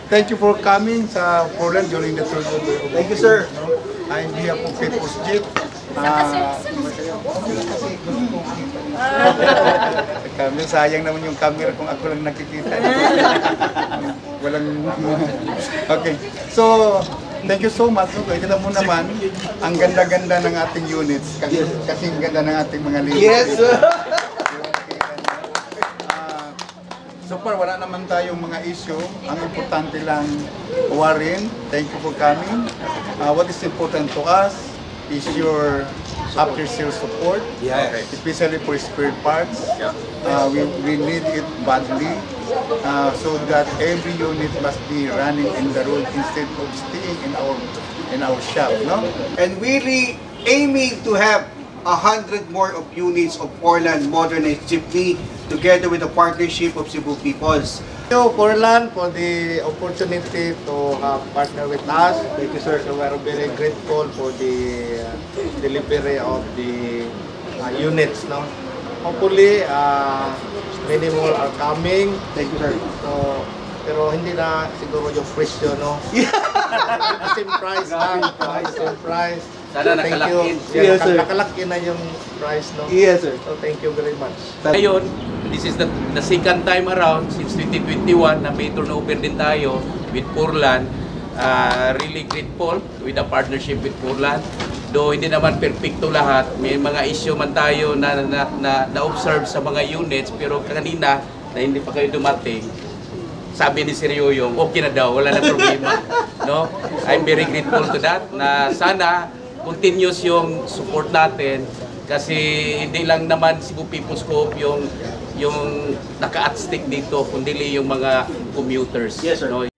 thank you for coming sa Portland during the third of the Thank you, sir. I'm here po People's Jeep. Kami, sayang naman yung camera kung ako lang nakikita. Walang... Okay. So, thank you so much. Okay, kita mo naman, ang ganda-ganda ng ating units. Kasi ang ganda ng ating mga leads. Yes, sir. So far, wala naman tayong mga issue. Ang importante lang, Warren, thank you for coming. What is important to us is your after-sales support, especially for spare parts. We need it badly so that every unit must be running in the road instead of staying in our shop, no? And really aiming to have 100 more of units of Portland modernized jeepney together with the partnership of Cebu Peoples. Thank you, Portland, for the opportunity to partner with us. Thank you, sir. So we are very grateful for the delivery of the units. No? Hopefully, many more are coming. Thank you, sir. So, pero hindi na siguro yung presyo, no? The same price lang. The same price. Sana nakalakin. Yes, sir. Nakalakin na yung price, no? Yes, sir. So, thank you very much. Ngayon, this is the second time around since 2021 na may turnover din tayo with Portland. Really grateful with the partnership with Portland. Though hindi naman perfecto lahat, may mga issue man tayo na-observe sa mga units, pero kanina na hindi pa kayo dumating, sabi ni Sir Yoyong, okay na daw, wala na problema. No? I'm very grateful to that, na sana continuous yung support natin, kasi hindi lang naman Cebu People's Co-op yung naka-at stake dito, kundi yung mga commuters. Yes, sir. No?